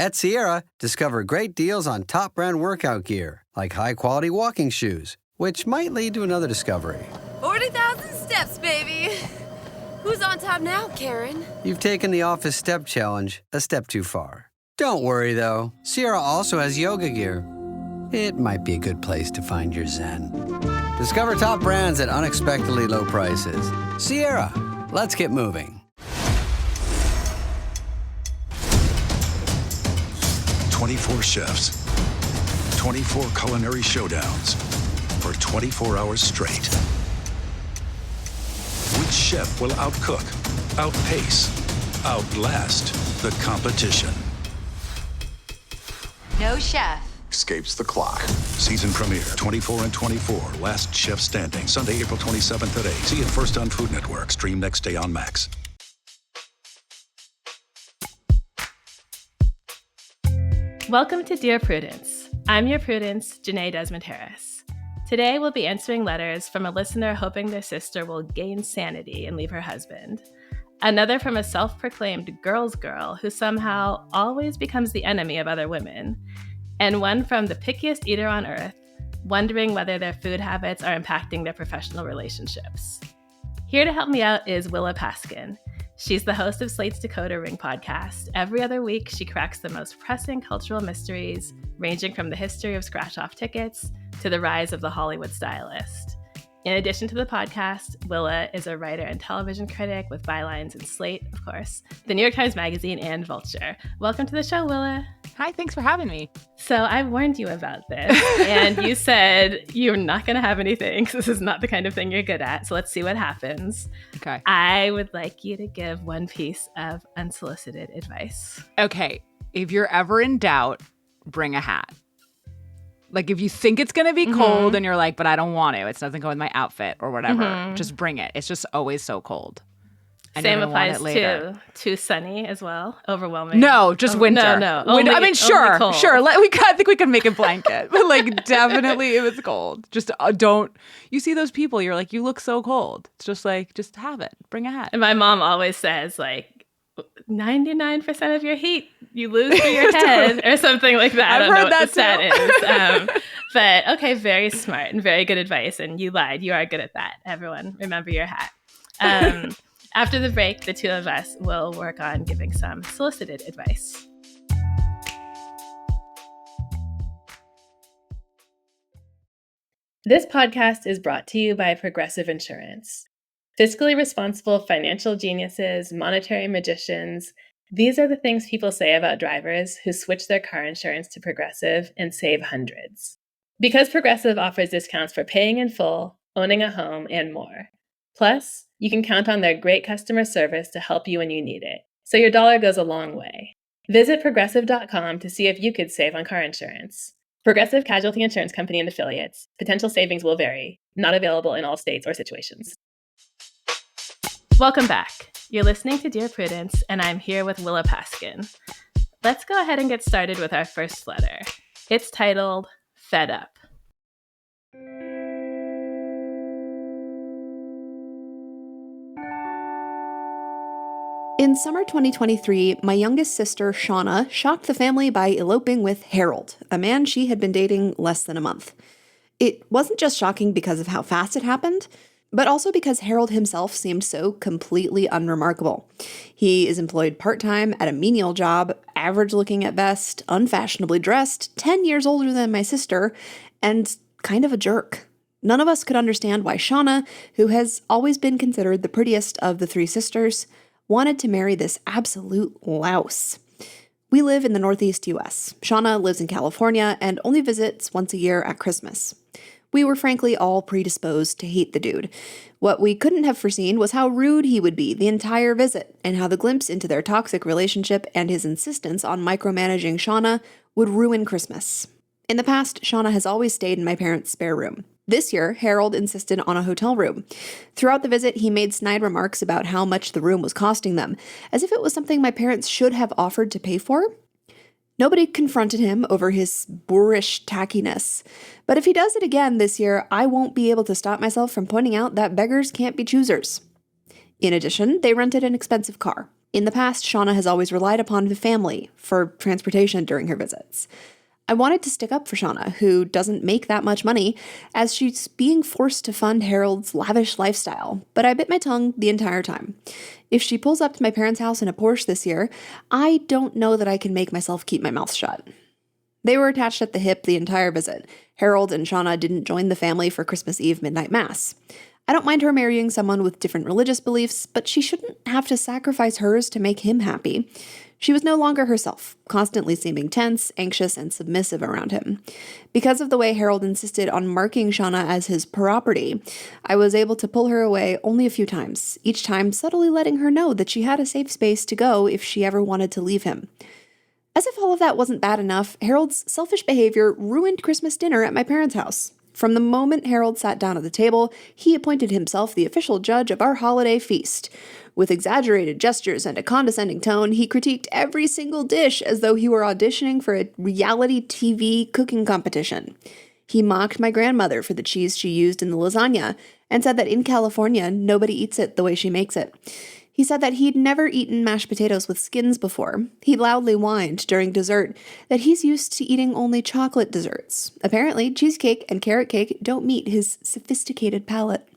At Sierra, discover great deals on top brand workout gear, like high-quality walking shoes, which might lead to another discovery. 40,000 steps, baby. Who's on top now, Karen? You've taken the office step challenge a step too far. Don't worry, though. Sierra also has yoga gear. It might be a good place to find your zen. Discover top brands at unexpectedly low prices. Sierra, let's get moving. 24 chefs, 24 culinary showdowns for 24 hours straight. Which chef will outcook, outpace, outlast the competition? No chef Escapes the clock. Season premiere, 24 and 24, Last Chef Standing, Sunday, April 27th at 8. See it first on Food Network. Stream next day on Max. Welcome to Dear Prudence. I'm your Prudence, Jenée Desmond Harris. Today we'll be answering letters from a listener hoping their sister will gain sanity and leave her husband. Another from a self-proclaimed girl's girl who somehow always becomes the enemy of other women. And one from the pickiest eater on earth, wondering whether their food habits are impacting their professional relationships. Here to help me out is Willa Paskin. She's the host of Slate's Decoder Ring podcast. Every other week, she cracks the most pressing cultural mysteries, ranging from the history of scratch-off tickets to the rise of the Hollywood stylist. In addition to the podcast, Willa is a writer and television critic with bylines in Slate, of course, the New York Times Magazine, and Vulture. Welcome to the show, Willa. Hi, thanks for having me. So I warned you about this, and you said you're not going to have anything because this is not the kind of thing you're good at. So let's see what happens. Okay. I would like you to give one piece of unsolicited advice. Okay. If you're ever in doubt, bring a hat. Like if you think it's going to be cold and you're like, but I don't want to. It doesn't go with my outfit or whatever. Just bring it. It's just always so cold. Same applies to sunny as well. Overwhelming. No, just winter. No. I mean, sure. I think we can make a blanket, but like definitely if it's cold, just don't. You see those people, you're like, you look so cold. It's just like, just have it. Bring a hat. And my mom always says like, 99% of your heat you lose through your head or something like that. I've heard that is. But okay, very smart and very good advice. And you lied. You are good at that. Everyone, remember your hat. After the break, the two of us will work on giving some solicited advice. This podcast is brought to you by Progressive Insurance. Fiscally responsible financial geniuses, monetary magicians, these are the things people say about drivers who switch their car insurance to Progressive and save hundreds. Because Progressive offers discounts for paying in full, owning a home, and more. Plus, you can count on their great customer service to help you when you need it, so your dollar goes a long way. Visit Progressive.com to see if you could save on car insurance. Progressive Casualty Insurance Company and Affiliates. Potential savings will vary. Not available in all states or situations. Welcome back. You're listening to Dear Prudence, and I'm here with Willa Paskin. Let's go ahead and get started with our first letter. It's titled, Fed Up. In summer 2023, my youngest sister, Shauna, shocked the family by eloping with Harold, a man she had been dating less than a month. It wasn't just shocking because of how fast it happened, but also because Harold himself seemed so completely unremarkable. He is employed part-time at a menial job, average-looking at best, unfashionably dressed, 10 years older than my sister, and kind of a jerk. None of us could understand why Shauna, who has always been considered the prettiest of the three sisters, wanted to marry this absolute louse. We live in the Northeast U.S. Shauna lives in California and only visits once a year at Christmas. We were frankly all predisposed to hate the dude. What we couldn't have foreseen was how rude he would be the entire visit, and how the glimpse into their toxic relationship and his insistence on micromanaging Shauna would ruin Christmas. In the past, Shauna has always stayed in my parents' spare room. This year, Harold insisted on a hotel room. Throughout the visit, he made snide remarks about how much the room was costing them, as if it was something my parents should have offered to pay for. Nobody confronted him over his boorish tackiness. But if he does it again this year, I won't be able to stop myself from pointing out that beggars can't be choosers. In addition, they rented an expensive car. In the past, Shauna has always relied upon the family for transportation during her visits. I wanted to stick up for Shauna, who doesn't make that much money, as she's being forced to fund Harold's lavish lifestyle, but I bit my tongue the entire time. If she pulls up to my parents' house in a Porsche this year, I don't know that I can make myself keep my mouth shut. They were attached at the hip the entire visit. Harold and Shauna didn't join the family for Christmas Eve midnight mass. I don't mind her marrying someone with different religious beliefs, but she shouldn't have to sacrifice hers to make him happy. She was no longer herself, constantly seeming tense, anxious, and submissive around him. Because of the way Harold insisted on marking Shauna as his property, I was able to pull her away only a few times, each time subtly letting her know that she had a safe space to go if she ever wanted to leave him. As if all of that wasn't bad enough, Harold's selfish behavior ruined Christmas dinner at my parents' house. From the moment Harold sat down at the table, he appointed himself the official judge of our holiday feast. With exaggerated gestures and a condescending tone, he critiqued every single dish as though he were auditioning for a reality TV cooking competition. He mocked my grandmother for the cheese she used in the lasagna and said that in California, nobody eats it the way she makes it. He said that he'd never eaten mashed potatoes with skins before. He loudly whined during dessert that he's used to eating only chocolate desserts. Apparently, cheesecake and carrot cake don't meet his sophisticated palate.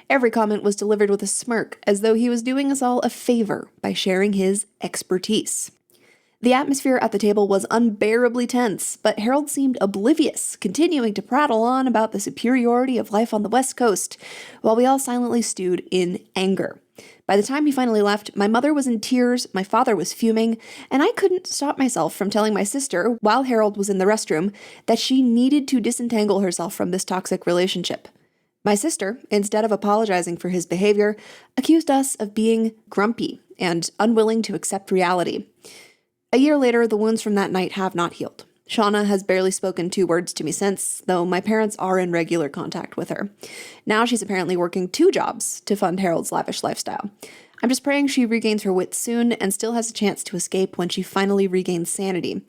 Every comment was delivered with a smirk, as though he was doing us all a favor by sharing his expertise. The atmosphere at the table was unbearably tense, but Harold seemed oblivious, continuing to prattle on about the superiority of life on the West Coast, while we all silently stewed in anger. By the time he finally left, my mother was in tears, my father was fuming, and I couldn't stop myself from telling my sister, while Harold was in the restroom, that she needed to disentangle herself from this toxic relationship. My sister, instead of apologizing for his behavior, accused us of being grumpy and unwilling to accept reality. A year later, the wounds from that night have not healed. Shauna has barely spoken 2 words to me since, though my parents are in regular contact with her. Now she's apparently working 2 jobs to fund Harold's lavish lifestyle. I'm just praying she regains her wits soon and still has a chance to escape when she finally regains sanity.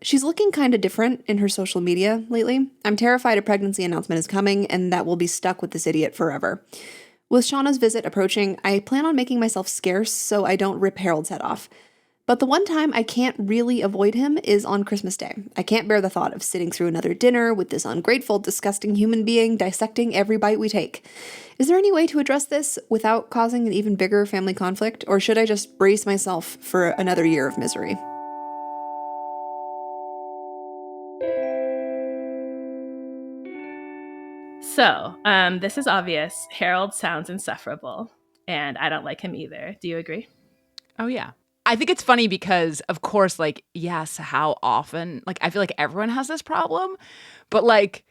She's looking kind of different in her social media lately. I'm terrified a pregnancy announcement is coming and that we'll be stuck with this idiot forever. With Shauna's visit approaching, I plan on making myself scarce so I don't rip Harold's head off. But the one time I can't really avoid him is on Christmas Day. I can't bear the thought of sitting through another dinner with this ungrateful, disgusting human being dissecting every bite we take. Is there any way to address this without causing an even bigger family conflict, or should I just brace myself for another year of misery? So, this is obvious. Harold sounds insufferable, and I don't like him either. Do you agree? Oh, yeah. I think it's funny because, of course, like, yes, how often, like, I feel like everyone has this problem, but like,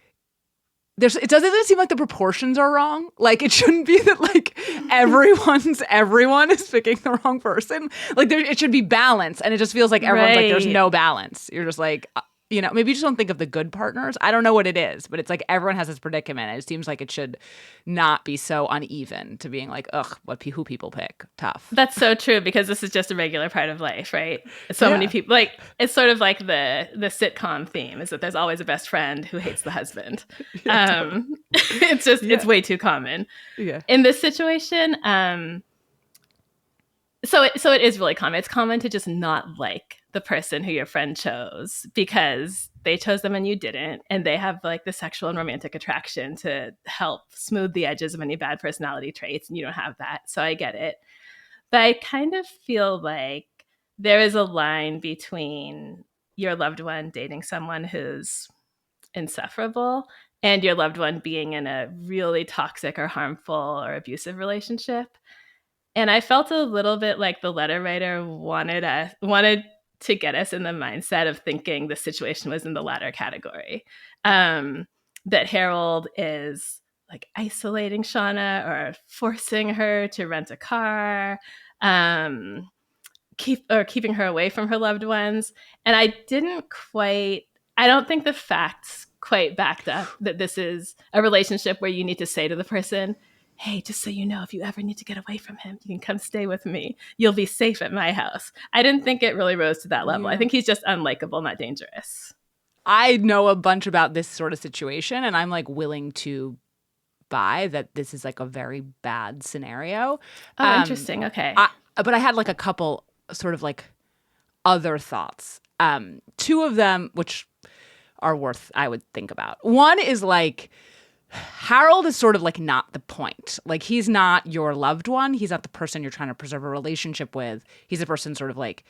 it doesn't seem like the proportions are wrong. Like, it shouldn't be that like everyone is picking the wrong person. Like, it should be balance, and it just feels like everyone's like there's no balance. You're just like, maybe you just don't think of the good partners. I don't know what it is, but it's like everyone has this predicament. And it seems like it should not be so uneven to being like, ugh, who people pick. Tough. That's so true, because this is just a regular part of life, right? So many people, like, it's sort of like the sitcom theme is that there's always a best friend who hates the husband. It's just, it's way too common. Yeah. In this situation, so it is really common. It's common to just not like the person who your friend chose because they chose them and you didn't, and they have like the sexual and romantic attraction to help smooth the edges of any bad personality traits, and you don't have that. So I get it. But I kind of feel like there is a line between your loved one dating someone who's insufferable and your loved one being in a really toxic or harmful or abusive relationship. And I felt a little bit like the letter writer wanted to get us in the mindset of thinking the situation was in the latter category. That Harold is like isolating Shauna or forcing her to rent a car, keeping her away from her loved ones. And I don't think the facts quite backed up that this is a relationship where you need to say to the person, hey, just so you know, if you ever need to get away from him, you can come stay with me. You'll be safe at my house. I didn't think it really rose to that level. Yeah. I think he's just unlikable, not dangerous. I know a bunch about this sort of situation, and I'm like willing to buy that this is like a very bad scenario. Oh, interesting. Okay. But I had like a couple sort of like other thoughts. Two of them, which are worth, I would think about. One is like, Harold is sort of like not the point. Like, he's not your loved one. He's not the person you're trying to preserve a relationship with. He's the person sort of like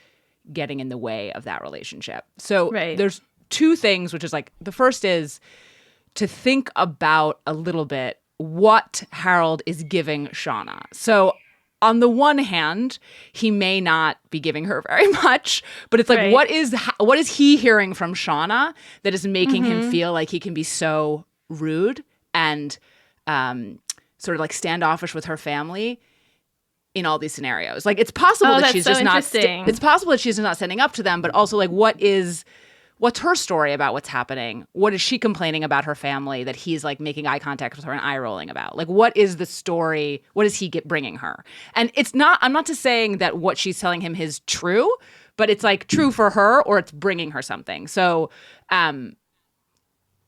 getting in the way of that relationship. So there's two things, which is like, the first is to think about a little bit what Harold is giving Shauna. So on the one hand, he may not be giving her very much, but it's like, what is he hearing from Shauna that is making him feel like he can be so rude and sort of like standoffish with her family in all these scenarios? Like, it's possible that she's just not. It's possible that she's not standing up to them, but also like, what's her story about what's happening? What is she complaining about her family that he's like making eye contact with her and eye rolling about? Like, what is the story? What is he bringing her? And it's not, I'm not just saying that what she's telling him is true, but it's like true for her, or it's bringing her something. So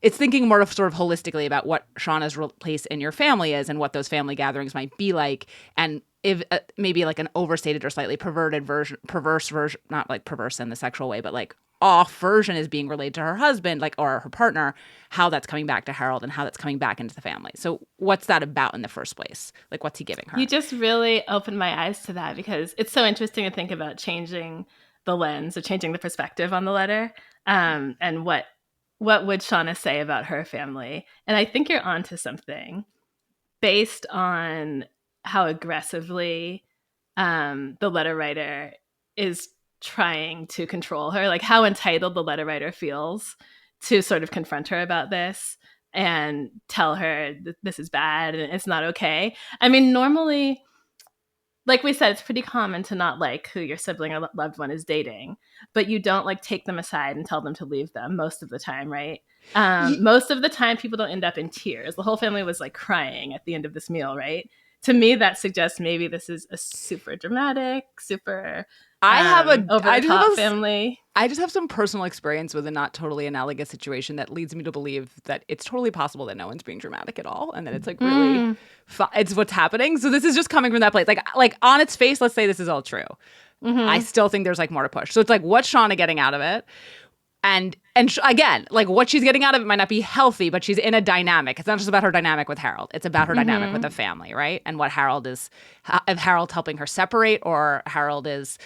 it's thinking more of sort of holistically about what Shauna's place in your family is and what those family gatherings might be like. And if maybe like an overstated or slightly perverse version, not like perverse in the sexual way, but like off version is being relayed to her husband, like, or her partner, how that's coming back to Harold and how that's coming back into the family. So what's that about in the first place? Like, what's he giving her? You just really opened my eyes to that, because it's so interesting to think about changing the lens or changing the perspective on the letter, and what would Shauna say about her family. And I think you're onto something based on how aggressively the letter writer is trying to control her, like how entitled the letter writer feels to sort of confront her about this and tell her that this is bad and it's not okay. I mean, normally, like we said, it's pretty common to not like who your sibling or loved one is dating, but you don't like take them aside and tell them to leave them most of the time, right? Most of the time, people don't end up in tears. The whole family was like crying at the end of this meal, right? To me, that suggests maybe this is a super dramatic, super over-the-top family. I just have some personal experience with a not totally analogous situation that leads me to believe that it's totally possible that no one's being dramatic at all, and that it's like really it's what's happening. So this is just coming from that place. Like on its face, let's say this is all true. I still think there's like more to push. So it's like, what's Shauna getting out of it? And again, like what she's getting out of it might not be healthy, but she's in a dynamic. It's not just about her dynamic with Harold. It's about her dynamic with the family, right? And what Harold is, if Harold's helping her separate, or Harold is,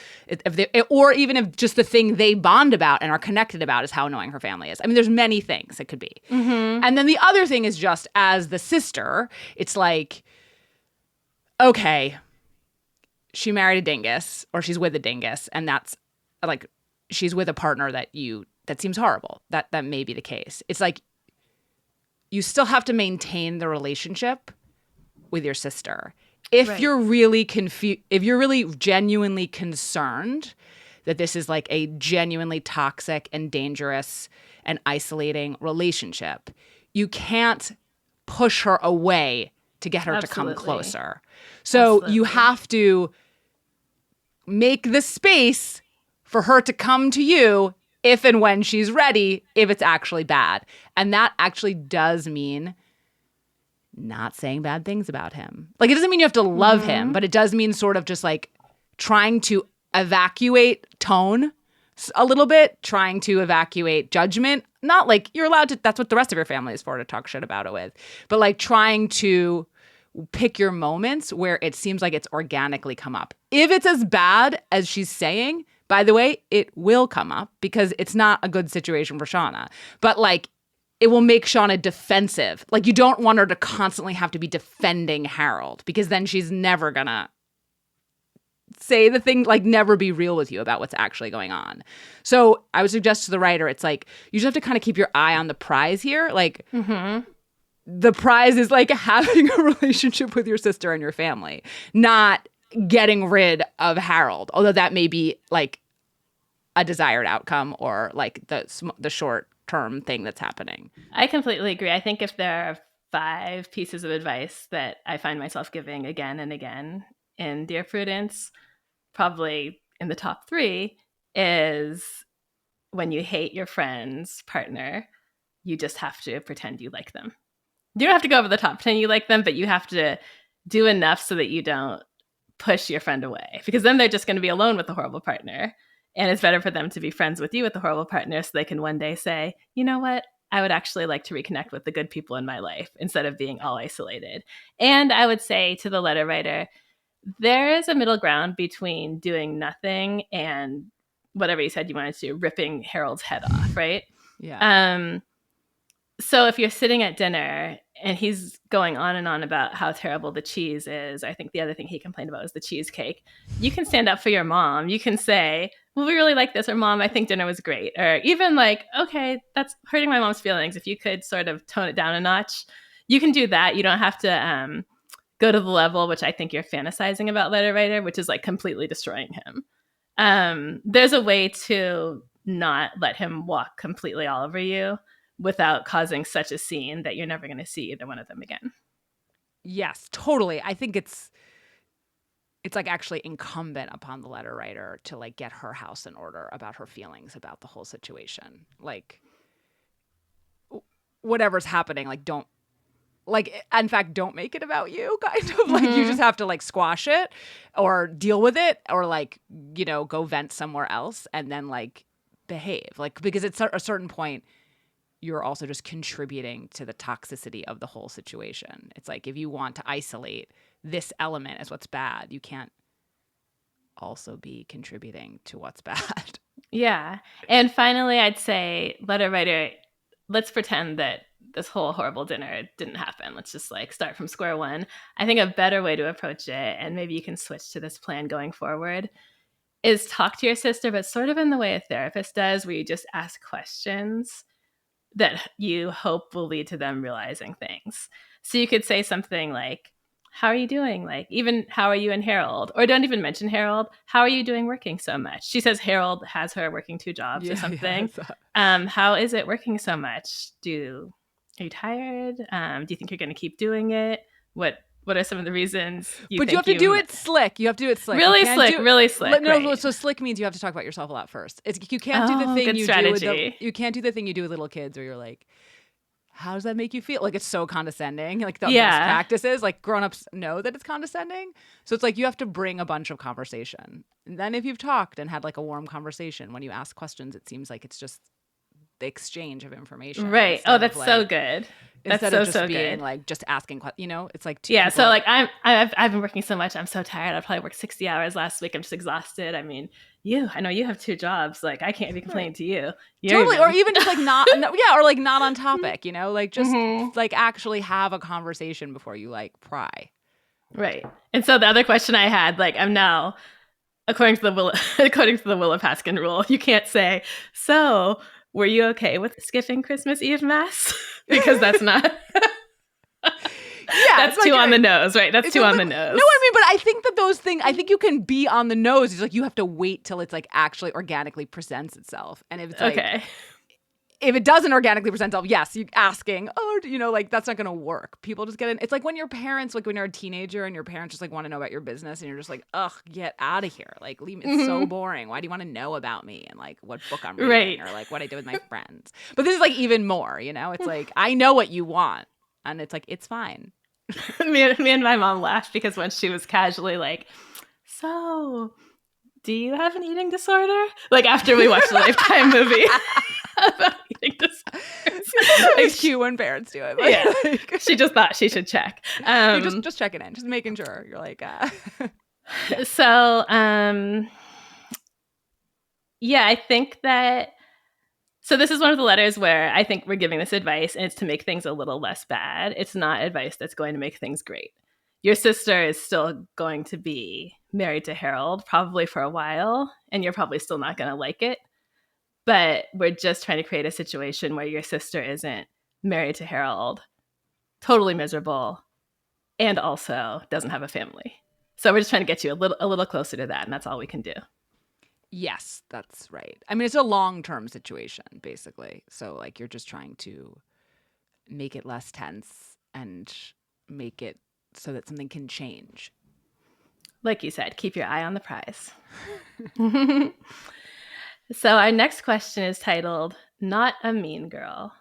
or even if just the thing they bond about and are connected about is how annoying her family is. I mean, there's many things it could be. And then the other thing is just as the sister, it's like, okay, she married a dingus, or she's with a dingus, and that's like, she's with a partner that seems horrible. That may be the case. It's like, you still have to maintain the relationship with your sister. If you're really if you're really genuinely concerned that this is like a genuinely toxic and dangerous and isolating relationship, you can't push her away to get her to come closer. So you have to make the space for her to come to you if and when she's ready, if it's actually bad. And that actually does mean not saying bad things about him. Like, it doesn't mean you have to love him, but it does mean sort of just like trying to evacuate tone a little bit, trying to evacuate judgment. Not like you're allowed to, that's what the rest of your family is for, to talk shit about it with. But like trying to pick your moments where it seems like it's organically come up. If it's as bad as she's saying, by the way, it will come up, because it's not a good situation for Shauna. But like, it will make Shauna defensive. Like, you don't want her to constantly have to be defending Harold, because then she's never gonna say the thing, like never be real with you about what's actually going on. So I would suggest to the writer, it's like, you just have to kind of keep your eye on the prize here. Like, the prize is like having a relationship with your sister and your family, not getting rid of Harold, although that may be like a desired outcome, or like the short-term thing that's happening. I completely agree. I think if there are 5 pieces of advice that I find myself giving again and again in Dear Prudence, probably in the top 3 is, when you hate your friend's partner, you just have to pretend you like them. You don't have to go over the top, pretend you like them, but you have to do enough so that you don't push your friend away, because then they're just going to be alone with the horrible partner. And it's better for them to be friends with you with the horrible partner so they can one day say, you know what? I would actually like to reconnect with the good people in my life instead of being all isolated. And I would say to the letter writer, there is a middle ground between doing nothing and whatever you said you wanted to, ripping Harold's head off, right? Yeah. So if you're sitting at dinner and he's going on and on about how terrible the cheese is, I think the other thing he complained about was the cheesecake. You can stand up for your mom. You can say, well, we really like this, or Mom, I think dinner was great. Or even like, okay, that's hurting my mom's feelings. If you could sort of tone it down a notch, you can do that. You don't have to go to the level, which I think you're fantasizing about, letter writer, which is like completely destroying him. There's a way to not let him walk completely all over you without causing such a scene that you're never going to see either one of them again. Yes, totally. I think it's like actually incumbent upon the letter writer to like get her house in order about her feelings about the whole situation. Like whatever's happening, like don't make it about you, kind of. Like you just have to like squash it or deal with it or like, you know, go vent somewhere else and then like behave. Like, because at a certain point, you're also just contributing to the toxicity of the whole situation. It's like if you want to isolate this element as what's bad, you can't also be contributing to what's bad. Yeah. And finally, I'd say, letter writer, let's pretend that this whole horrible dinner didn't happen. Let's just like start from square one. I think a better way to approach it, and maybe you can switch to this plan going forward, is talk to your sister, but sort of in the way a therapist does, where you just ask questions that you hope will lead to them realizing things. So you could say something like, how are you doing? Like, even how are you and Harold? Or don't even mention Harold. How are you doing working so much? She says Harold has her working 2 jobs or something. How is it working so much? Are you tired? Do you think you're going to keep doing it? What are some of the reasons you But you have to do it slick. You have to do it slick. Really slick, really slick. No, right. So slick means you have to talk about yourself a lot first. You can't do the thing good you strategy. do with you can't do the thing you do with little kids where you're like, how does that make you feel? Like it's so condescending. Like the best practices, like grown-ups know that it's condescending. So it's like you have to bring a bunch of conversation. And then if you've talked and had like a warm conversation, when you ask questions, it seems like it's just the exchange of information. Right. Oh, that's like, so good. That's instead so, of just so being good. like just asking, you know, it's like yeah. So like I've been working so much. I'm so tired. I probably worked 60 hours last week. I'm just exhausted. I mean, I know you have 2 jobs. Like I can't be complaining to you. Totally. Or even just like or like not on topic, you know, like just like actually have a conversation before you like pry. Right. And so the other question I had, like I'm now, according to the Willa Paskin rule, you can't say, so were you okay with skipping Christmas Eve Mass? Because that's not... that's too on the nose, right? That's too on the nose. No, I mean, but I think that those things, I think you can be on the nose. It's like you have to wait till it's like actually organically presents itself. And if it's like, if it doesn't organically present itself, yes, you asking, you know, like that's not going to work. People just get in. It's like when your parents, like when you're a teenager and your parents just like want to know about your business and you're just like, ugh, get out of here. Like, leave me. It's so boring. Why do you want to know about me and like what book I'm reading or like what I did with my friends? But this is like even more, you know, it's like, I know what you want. And it's like, it's fine. me and my mom laughed because once she was casually like, so do you have an eating disorder? Like after we watched the Lifetime movie about eating disorders. It's cute when parents do it. Yeah. She just thought she should check. Just checking in, just making sure. You're like, So, yeah, I think that, so this is one of the letters where I think we're giving this advice and it's to make things a little less bad. It's not advice that's going to make things great. Your sister is still going to be married to Harold probably for a while, and you're probably still not going to like it. But we're just trying to create a situation where your sister isn't married to Harold, totally miserable, and also doesn't have a family. So we're just trying to get you a little closer to that, and that's all we can do. Yes, that's right. I mean, it's a long-term situation, basically. So, like, you're just trying to make it less tense and make it so that something can change. Like you said, keep your eye on the prize. So our next question is titled, Not a Mean Girl.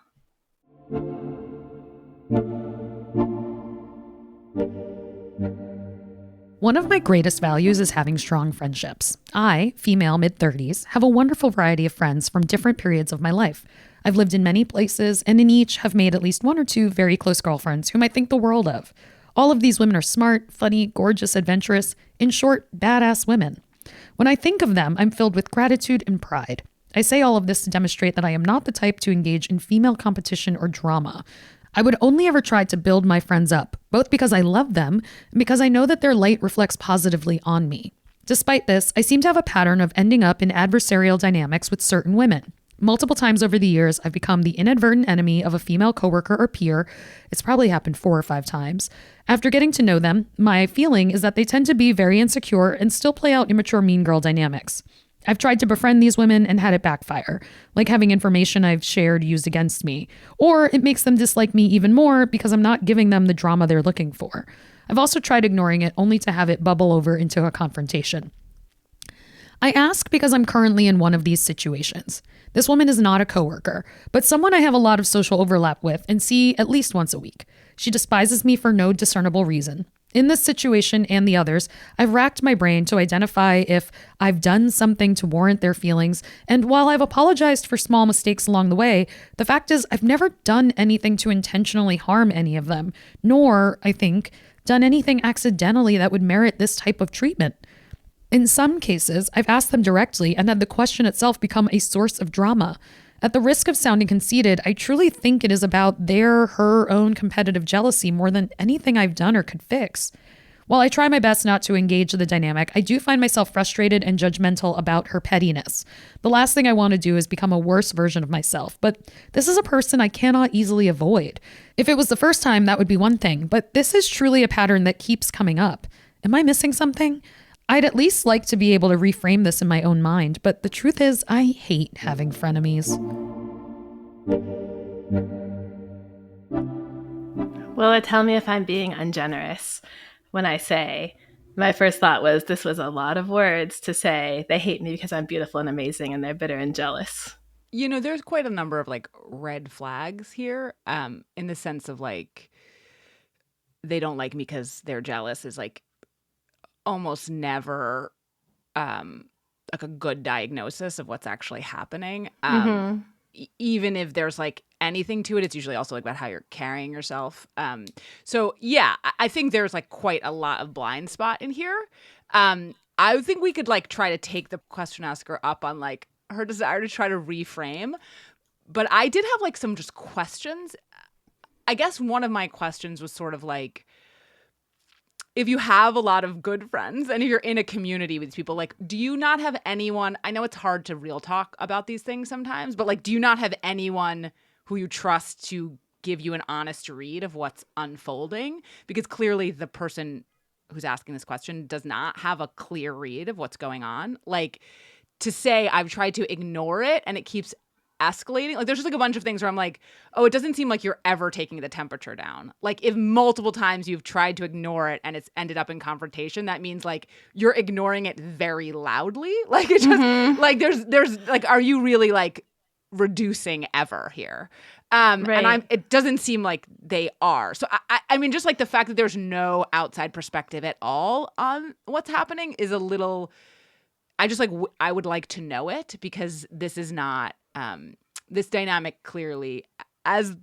One of my greatest values is having strong friendships. I, female mid-30s, have a wonderful variety of friends from different periods of my life. I've lived in many places, and in each have made at least one or two very close girlfriends whom I think the world of. All of these women are smart, funny, gorgeous, adventurous, in short, badass women. When I think of them, I'm filled with gratitude and pride. I say all of this to demonstrate that I am not the type to engage in female competition or drama. I would only ever try to build my friends up, both because I love them and because I know that their light reflects positively on me. Despite this, I seem to have a pattern of ending up in adversarial dynamics with certain women. Multiple times over the years, I've become the inadvertent enemy of a female coworker or peer. It's probably happened 4 or 5 times. After getting to know them, my feeling is that they tend to be very insecure and still play out immature mean girl dynamics. I've tried to befriend these women and had it backfire, like having information I've shared used against me. Or it makes them dislike me even more because I'm not giving them the drama they're looking for. I've also tried ignoring it only to have it bubble over into a confrontation. I ask because I'm currently in one of these situations. This woman is not a coworker, but someone I have a lot of social overlap with and see at least once a week. She despises me for no discernible reason. In this situation and the others, I've racked my brain to identify if I've done something to warrant their feelings, and while I've apologized for small mistakes along the way, the fact is I've never done anything to intentionally harm any of them, nor, I think, done anything accidentally that would merit this type of treatment. In some cases, I've asked them directly and had the question itself become a source of drama. At the risk of sounding conceited, I truly think it is about her own competitive jealousy more than anything I've done or could fix. While I try my best not to engage the dynamic, I do find myself frustrated and judgmental about her pettiness. The last thing I want to do is become a worse version of myself, but this is a person I cannot easily avoid. If it was the first time, that would be one thing, but this is truly a pattern that keeps coming up. Am I missing something? I'd at least like to be able to reframe this in my own mind, but the truth is, I hate having frenemies. Willa, tell me if I'm being ungenerous when I say my first thought was this was a lot of words to say they hate me because I'm beautiful and amazing and they're bitter and jealous. You know, there's quite a number of red flags here, in the sense of they don't like me because they're jealous is almost never a good diagnosis of what's actually happening. Even if there's anything to it, it's usually also about how you're carrying yourself. So yeah, I think there's quite a lot of blind spot in here. I think we could try to take the question asker up on her desire to try to reframe. But I did have some just questions. I guess one of my questions was sort of if you have a lot of good friends and if you're in a community with people, do you not have anyone? I know it's hard to real talk about these things sometimes, but do you not have anyone who you trust to give you an honest read of what's unfolding? Because clearly the person who's asking this question does not have a clear read of what's going on. To say I've tried to ignore it and it keeps escalating. There's just a bunch of things where I'm oh, it doesn't seem like you're ever taking the temperature down. If multiple times you've tried to ignore it and it's ended up in confrontation, that means you're ignoring it very loudly. It's just there's are you really reducing ever here? Right. And it doesn't seem like they are. So I mean, just the fact that there's no outside perspective at all on what's happening is a little. I just I would like to know it because this is not. This dynamic clearly, as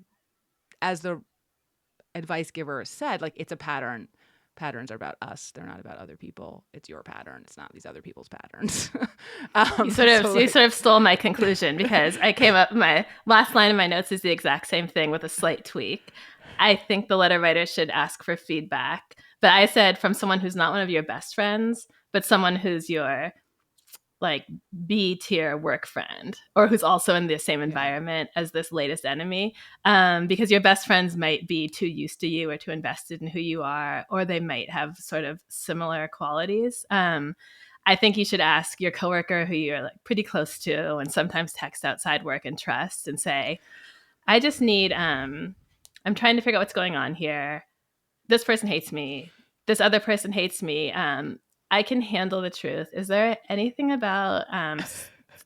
the advice giver said, it's a pattern. Patterns are about us. They're not about other people. It's your pattern. It's not these other people's patterns. You sort of stole my conclusion because I came up, my last line of my notes is the exact same thing with a slight tweak. I think the letter writer should ask for feedback. But I said from someone who's not one of your best friends, but someone who's your B tier work friend or who's also in the same environment as this latest enemy, because your best friends might be too used to you or too invested in who you are, or they might have sort of similar qualities. I think you should ask your coworker who you're pretty close to and sometimes text outside work and trust and say, I just need, I'm trying to figure out what's going on here. This person hates me. This other person hates me. I can handle the truth. Is there anything about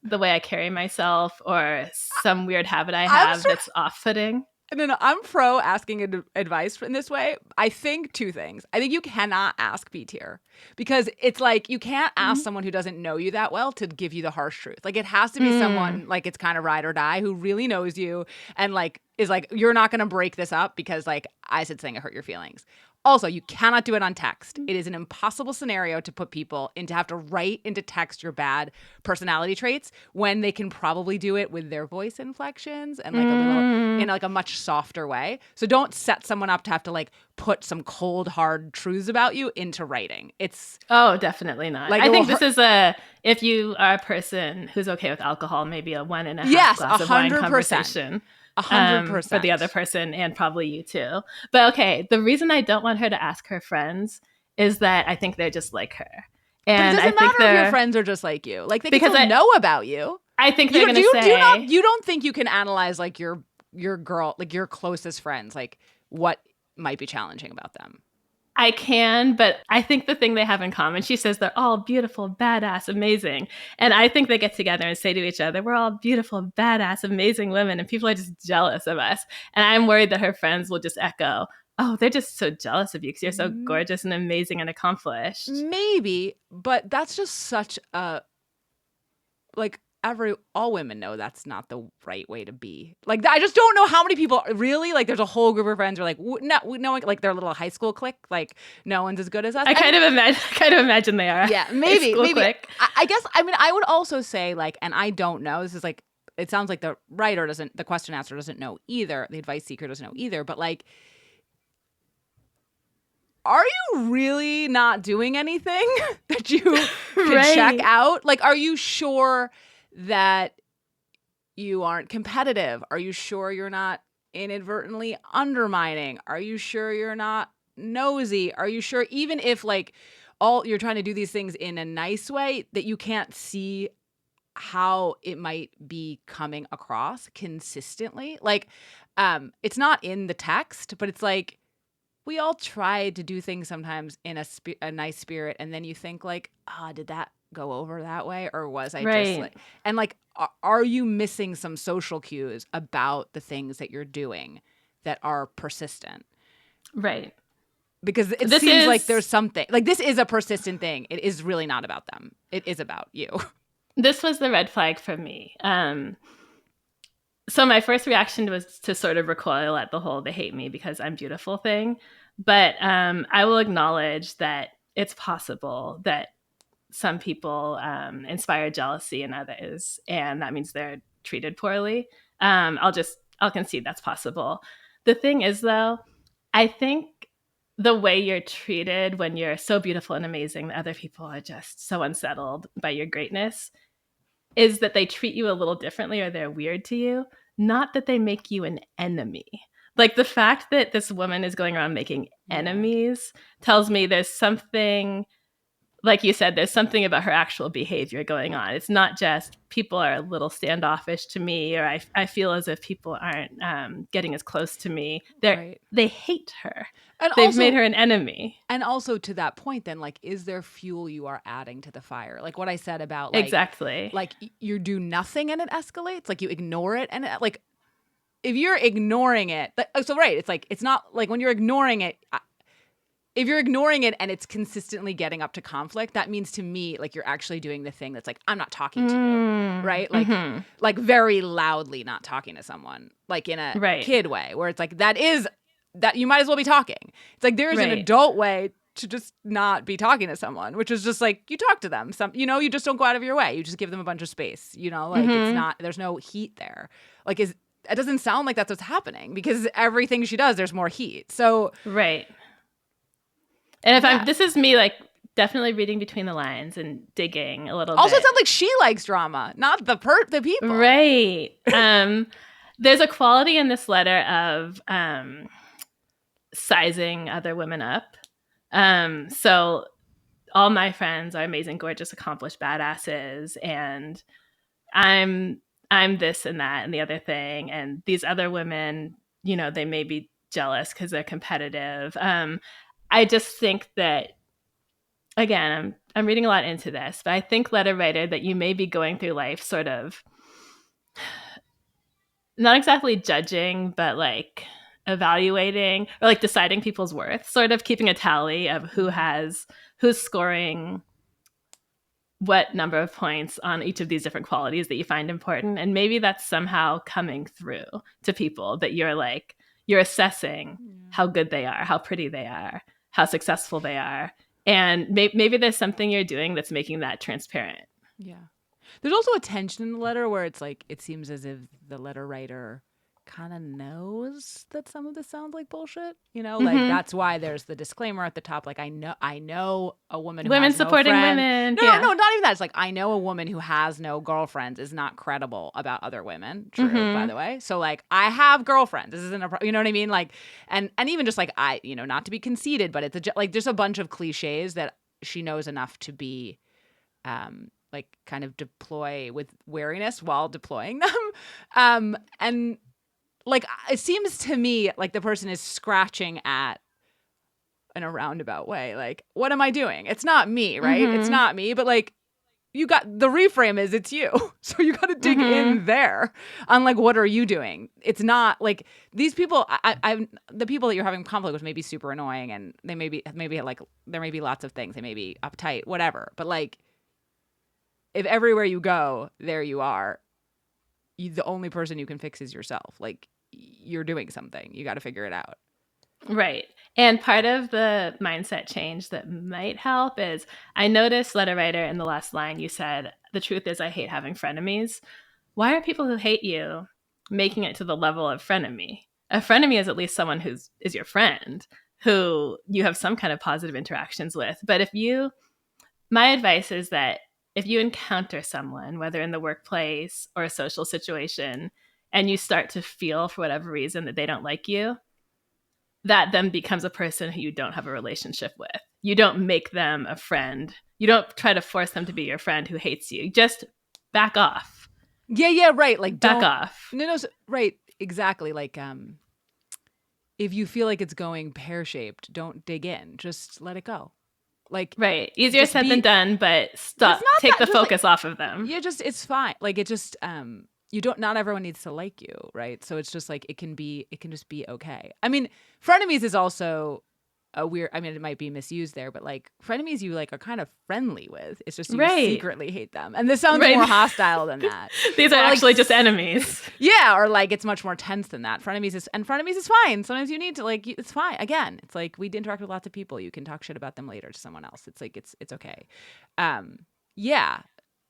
the way I carry myself or some weird habit I have that's off-putting? No, I'm pro asking advice in this way. I think two things. I think you cannot ask B tier because it's like you can't ask someone who doesn't know you that well to give you the harsh truth. Like it has to be someone like it's kind of ride or die who really knows you and like is like, you're not going to break this up because like I said something that hurt your feelings. Also, you cannot do it on text. It is an impossible scenario to put people in to have to write into text your bad personality traits when they can probably do it with their voice inflections and like a little in like a much softer way. So don't set someone up to have to like put some cold, hard truths about you into writing. It's definitely not. Like I think this is if you are a person who's okay with alcohol, maybe a 1.5 glass of wine conversation. 100%. For the other person and probably you too. But okay, the reason I don't want her to ask her friends is that I think they're just like her. And but it doesn't matter if your friends are just like you. Like they can still know about you. I think they're going to say... You don't think you can analyze like your girl, like your closest friends, like what might be challenging about them? I can, but I think the thing they have in common, she says they're all beautiful, badass, amazing. And I think they get together and say to each other, we're all beautiful, badass, amazing women. And people are just jealous of us. And I'm worried that her friends will just echo, oh, they're just so jealous of you because you're so gorgeous and amazing and accomplished. Maybe, but that's just such a, like, all women know that's not the right way to be. Like, I just don't know how many people really, like, there's a whole group of friends who are like, no, like their little high school clique, like, no one's as good as us. I kind of imagine they are. Yeah, maybe. Clique. I guess, I mean, I would also say, like, and I don't know, this is like, it sounds like the question asker doesn't know either, the advice seeker doesn't know either, but like, are you really not doing anything that you can check out? Like, are you sure that you aren't competitive? Are you sure you're not inadvertently undermining? Are you sure you're not nosy? Are you sure even if like you're trying to do these things in a nice way that you can't see how it might be coming across consistently? Like, it's not in the text, but it's like, we all try to do things sometimes in a nice spirit, and then you think like, did that go over that way, or was I just like, and like, are you missing some social cues about the things that you're doing that are persistent? Right. Because it seems like there's something, like this is a persistent thing. It is really not about them. It is about you. This was the red flag for me. So my first reaction was to sort of recoil at the whole "they hate me because I'm beautiful" thing. But I will acknowledge that it's possible that some people inspire jealousy in others, and that means they're treated poorly. I'll concede that's possible. The thing is, though, I think the way you're treated when you're so beautiful and amazing that other people are just so unsettled by your greatness is that they treat you a little differently or they're weird to you, not that they make you an enemy. Like the fact that this woman is going around making enemies tells me there's something, like you said, there's something about her actual behavior going on. It's not just people are a little standoffish to me, or I feel as if people aren't getting as close to me. They hate her. And they've made her an enemy. And also to that point, then, like, is there fuel you are adding to the fire? Like what I said about, like, exactly, like you do nothing and it escalates. Like you ignore it and like if you're ignoring it, so right, it's like it's not like when you're ignoring it. If you're ignoring it and it's consistently getting up to conflict, that means to me, like, you're actually doing the thing that's like, I'm not talking to you, right? Like, like very loudly not talking to someone, like in a kid way, where it's like, that you might as well be talking. It's like, there's an adult way to just not be talking to someone, which is just like, you talk to them. You just don't go out of your way. You just give them a bunch of space, like it's not, there's no heat there. Like, it doesn't sound like that's what's happening because everything she does, there's more heat. So, right. And this is me, like, definitely reading between the lines and digging a little bit. Also, it sounds like she likes drama, not the people. Right. There's a quality in this letter of sizing other women up. So all my friends are amazing, gorgeous, accomplished badasses, and I'm this and that and the other thing. And these other women, they may be jealous because they're competitive. I just think that, again, I'm reading a lot into this, but I think, letter writer, that you may be going through life sort of not exactly judging, but like evaluating or like deciding people's worth, sort of keeping a tally of who's scoring what number of points on each of these different qualities that you find important. And maybe that's somehow coming through to people, that you're assessing how good they are, how pretty they are, how successful they are. And maybe there's something you're doing that's making that transparent. Yeah. There's also a tension in the letter where it's like, it seems as if the letter writer kind of knows that some of this sounds like bullshit, like that's why there's the disclaimer at the top. Like, I know a woman who women has no supporting friend. women. No, not even that. It's like, I know a woman who has no girlfriends is not credible about other women. True, by the way. So like, I have girlfriends. This isn't you know what I mean? Like, and even just like, not to be conceited, but it's like, there's a bunch of cliches that she knows enough to be, like kind of deploy with wariness while deploying them. And like, it seems to me like the person is scratching at, in a roundabout way, like, what am I doing? It's not me, right? It's not me, but like, you got, the reframe is it's you. So you got to dig in there on like, what are you doing? It's not like these people, the people that you're having conflict with may be super annoying, and they maybe like, there may be lots of things. They may be uptight, whatever. But like, if everywhere you go, there you are, the only person you can fix is yourself. Like, you're doing something. You got to figure it out. Right. And part of the mindset change that might help is, I noticed, letter writer, in the last line you said, the truth is I hate having frenemies. Why are people who hate you making it to the level of frenemy? A frenemy is at least someone is your friend, who you have some kind of positive interactions with. But my advice is that if you encounter someone, whether in the workplace or a social situation, and you start to feel for whatever reason that they don't like you, that then becomes a person who you don't have a relationship with. You don't make them a friend. You don't try to force them to be your friend who hates you. Just back off. Yeah, right. Like, back off. No, right. Exactly. Like, if you feel like it's going pear-shaped, don't dig in. Just let it go. Like, right. Easier said than done, but stop. Take the focus off of them. Yeah, it's fine. Like, it just, not everyone needs to like you, right? So it's just like, it can just be okay. I mean, frenemies is also a weird, I mean, it might be misused there, but like, frenemies you like are kind of friendly with. It's just you secretly hate them. And this sounds more hostile than that. These are actually just enemies. Yeah, or like, it's much more tense than that. Frenemies is fine. Sometimes you need to like, it's fine. Again, it's like, we interact with lots of people. You can talk shit about them later to someone else. It's like, it's okay. Yeah,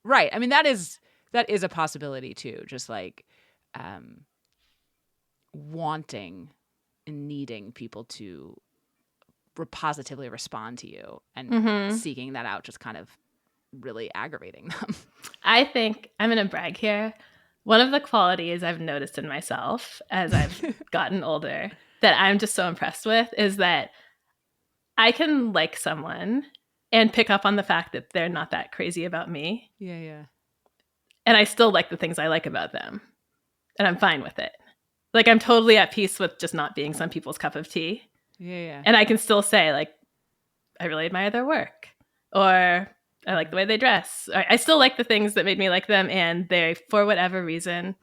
right. I mean, that is a possibility too. Just like, wanting and needing people to positively respond to you, and seeking that out, just kind of really aggravating them. I think I'm going to brag here. One of the qualities I've noticed in myself as I've gotten older that I'm just so impressed with is that I can like someone and pick up on the fact that they're not that crazy about me. Yeah. And I still like the things I like about them. And I'm fine with it. Like, I'm totally at peace with just not being some people's cup of tea. Yeah. And I can still say, like, I really admire their work, or I like the way they dress. I still like the things that made me like them, and they, for whatever reason,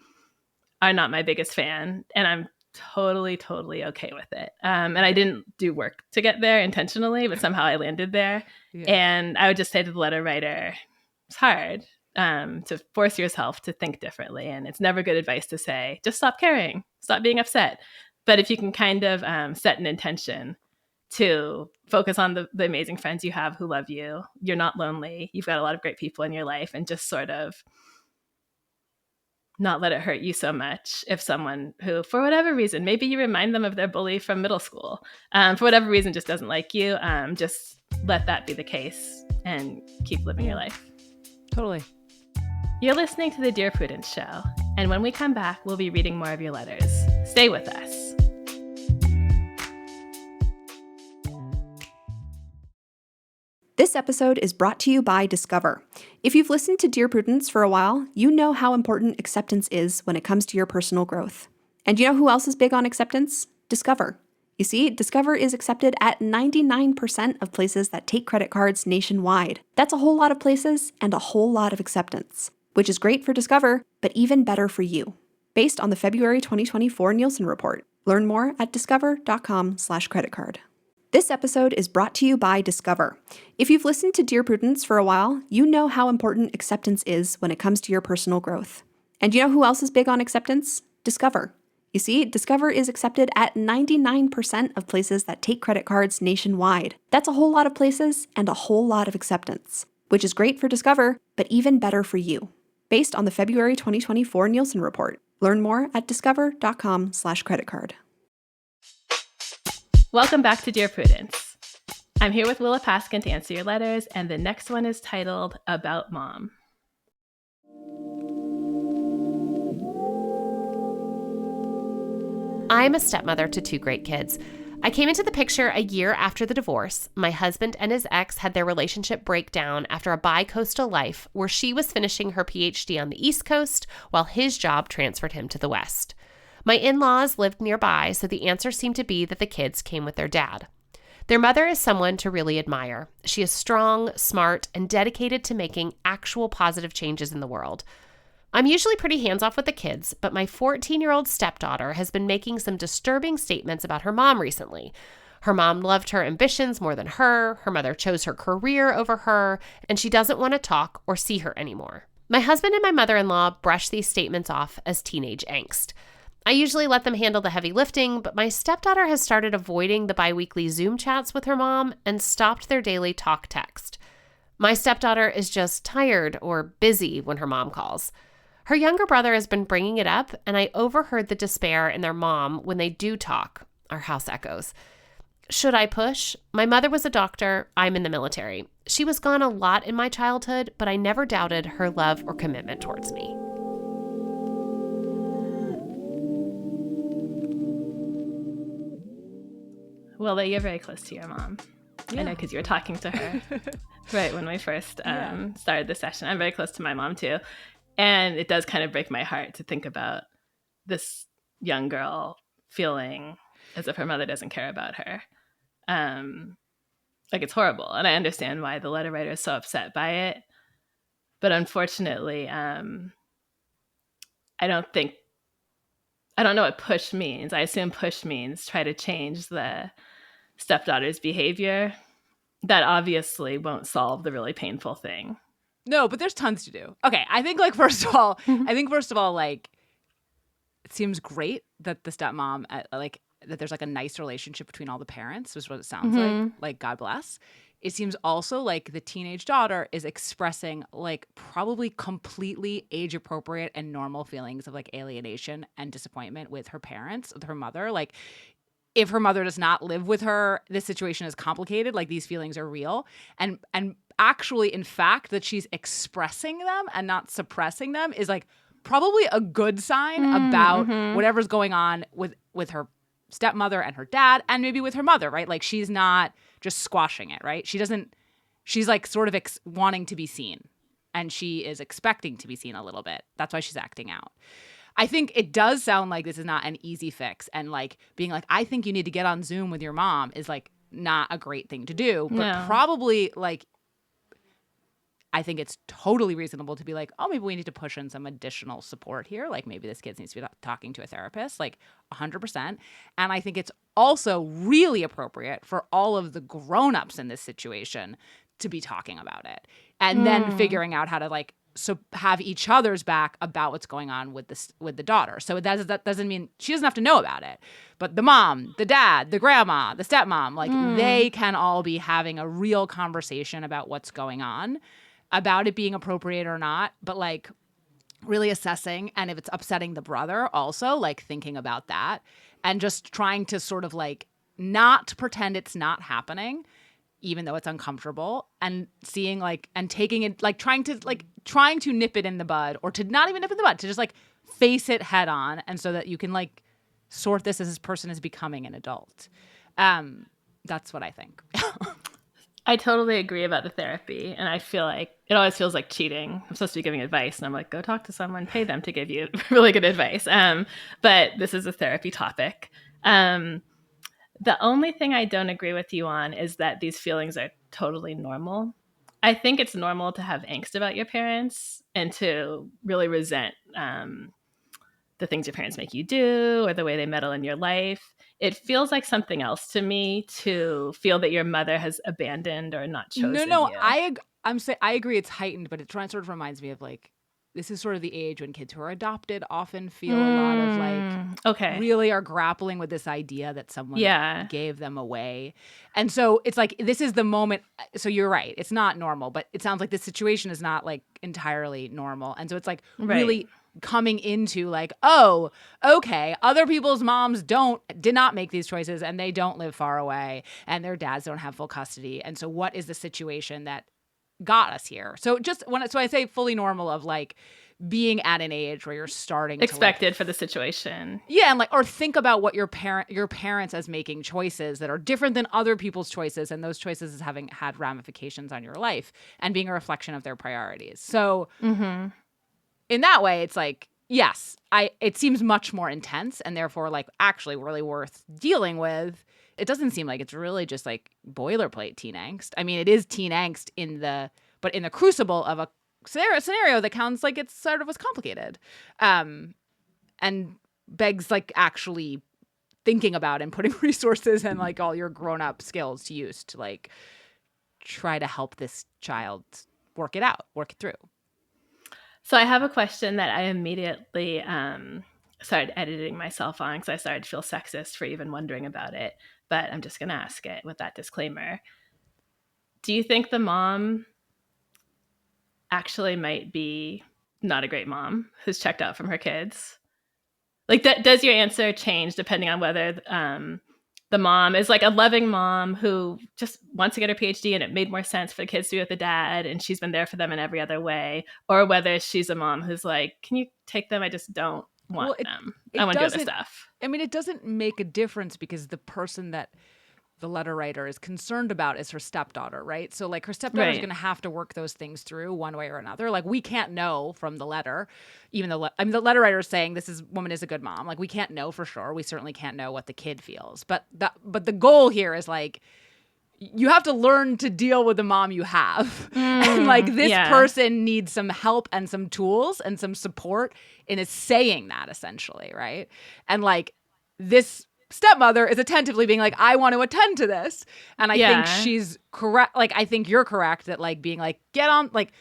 are not my biggest fan. And I'm totally, totally okay with it. And I didn't do work to get there intentionally, but somehow I landed there. Yeah. And I would just say to the letter writer, it's hard to force yourself to think differently. And it's never good advice to say, just stop caring, stop being upset. But if you can kind of set an intention to focus on the amazing friends you have who love you, you're not lonely, you've got a lot of great people in your life, and just sort of not let it hurt you so much if someone who, for whatever reason, maybe you remind them of their bully from middle school, for whatever reason just doesn't like you, just let that be the case and keep living your life. Totally. You're listening to the Dear Prudence Show, and when we come back, we'll be reading more of your letters. Stay with us. This episode is brought to you by Discover. If you've listened to Dear Prudence for a while, you know how important acceptance is when it comes to your personal growth. And you know who else is big on acceptance? Discover. You see, Discover is accepted at 99% of places that take credit cards nationwide. That's a whole lot of places and a whole lot of acceptance, which is great for Discover, but even better for you. based on the February 2024 Nielsen report. Learn more at discover.com/creditcard. This episode is brought to you by Discover. If you've listened to Dear Prudence for a while, you know how important acceptance is when it comes to your personal growth. And you know who else is big on acceptance? Discover. You see, Discover is accepted at 99% of places that take credit cards nationwide. That's a whole lot of places and a whole lot of acceptance, which is great for Discover, but even better for you. Based on the February 2024 Nielsen report. Learn more at discover.com/creditcard. Welcome back to Dear Prudence. I'm here with Willa Paskin to answer your letters, and the next one is titled About Mom. I'm a stepmother to 2 great kids. I came into the picture a year after the divorce. My husband and his ex had their relationship break down after a bi-coastal life where she was finishing her PhD on the East Coast while his job transferred him to the West. My in-laws lived nearby, so the answer seemed to be that the kids came with their dad. Their mother is someone to really admire. She is strong, smart, and dedicated to making actual positive changes in the world. I'm usually pretty hands-off with the kids, but my 14-year-old stepdaughter has been making some disturbing statements about her mom recently. Her mom loved her ambitions more than her mother chose her career over her, and she doesn't want to talk or see her anymore. My husband and my mother-in-law brush these statements off as teenage angst. I usually let them handle the heavy lifting, but my stepdaughter has started avoiding the biweekly Zoom chats with her mom and stopped their daily talk text. My stepdaughter is just tired or busy when her mom calls. Her younger brother has been bringing it up, and I overheard the despair in their mom when they do talk. Our house echoes. Should I push? My mother was a doctor. I'm in the military. She was gone a lot in my childhood, but I never doubted her love or commitment towards me. Well, you're very close to your mom. Yeah. I know because you were talking to her right when we first started the session. I'm very close to my mom too. And it does kind of break my heart to think about this young girl feeling as if her mother doesn't care about her. Like, it's horrible. And I understand why the letter writer is so upset by it. But unfortunately, I don't know what push means. I assume push means try to change the stepdaughter's behavior. That obviously won't solve the really painful thing. No, but there's tons to do. Okay, I think first of all, like, it seems great that the stepmom that there's like a nice relationship between all the parents, is what it sounds like. Like, God bless. It seems also like the teenage daughter is expressing like probably completely age appropriate and normal feelings of like alienation and disappointment with her parents, with her mother. Like, if her mother does not live with her, this situation is complicated. Like, these feelings are real. And actually, in fact, that she's expressing them and not suppressing them is like probably a good sign about whatever's going on with her stepmother and her dad, and maybe with her mother, right? Like, she's not just squashing it, right? She's like sort of wanting to be seen, and she is expecting to be seen a little bit. That's why she's acting out. I think it does sound like this is not an easy fix, and like being like, I think you need to get on Zoom with your mom is like not a great thing to do, but probably like, I think it's totally reasonable to be like, oh, maybe we need to push in some additional support here. Like, maybe this kid needs to be talking to a therapist, like 100%. And I think it's also really appropriate for all of the grownups in this situation to be talking about it, and then figuring out how to like have each other's back about what's going on with the daughter. So that doesn't mean she doesn't have to know about it, but the mom, the dad, the grandma, the stepmom, like they can all be having a real conversation about what's going on, about it being appropriate or not, but like really assessing, and if it's upsetting the brother, also like thinking about that, and just trying to sort of like not pretend it's not happening, even though it's uncomfortable, and seeing like, and taking it, like trying to nip it in the bud, or to not even nip it in the bud, to just like face it head on, and so that you can like sort this as this person is becoming an adult. That's what I think. I totally agree about the therapy, and I feel like it always feels like cheating. I'm supposed to be giving advice, and I'm like, go talk to someone, pay them to give you really good advice. But this is a therapy topic. The only thing I don't agree with you on is that these feelings are totally normal. I think it's normal to have angst about your parents and to really resent the things your parents make you do or the way they meddle in your life. It feels like something else to me to feel that your mother has abandoned or not chosen you. I agree it's heightened, but it sort of reminds me of like, this is sort of the age when kids who are adopted often feel a lot of like, really are grappling with this idea that someone gave them away. And so it's like, this is the moment. So you're right. It's not normal, but it sounds like this situation is not like entirely normal. And so it's like really coming into like, oh, okay, other people's moms did not make these choices and they don't live far away and their dads don't have full custody. And so what is the situation that got us here? So I say fully normal of like being at an age where you're starting expected to like, for the situation. Yeah, and like, or think about what your parents as making choices that are different than other people's choices, and those choices as having had ramifications on your life and being a reflection of their priorities. So in that way, it's like, yes, it seems much more intense and therefore like actually really worth dealing with. It doesn't seem like it's really just like boilerplate teen angst. I mean, it is teen angst but in the crucible of a scenario that counts like it's sort of was complicated, and begs like actually thinking about and putting resources and like all your grown up skills to use to like try to help this child work it through. So I have a question that I immediately started editing myself on because I started to feel sexist for even wondering about it. But I'm just going to ask it with that disclaimer. Do you think the mom actually might be not a great mom who's checked out from her kids? Like, does your answer change depending on whether the mom is like a loving mom who just wants to get her PhD and it made more sense for the kids to be with the dad and she's been there for them in every other way, or whether she's a mom who's like, can you take them? I just don't want them. I want to do other stuff. I mean, it doesn't make a difference because the person that the letter writer is concerned about is her stepdaughter, right? So like her stepdaughter is going to have to work those things through one way or another. Like we can't know from the letter, even though the letter writer is saying this woman is a good mom. Like we can't know for sure. We certainly can't know what the kid feels. But the goal here is like, you have to learn to deal with the mom you have. And like this person needs some help and some tools and some support in saying that essentially, right? And like this stepmother is attentively being like, I want to attend to this. And I think she's correct. Like, I think you're correct that like being like, get on, like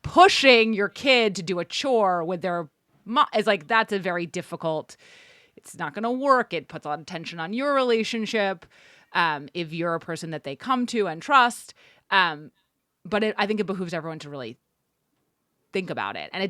pushing your kid to do a chore with their mom is like, that's a very difficult, it's not going to work. It puts a lot of tension on your relationship. If you're a person that they come to and trust. But I think it behooves everyone to really think about it. And I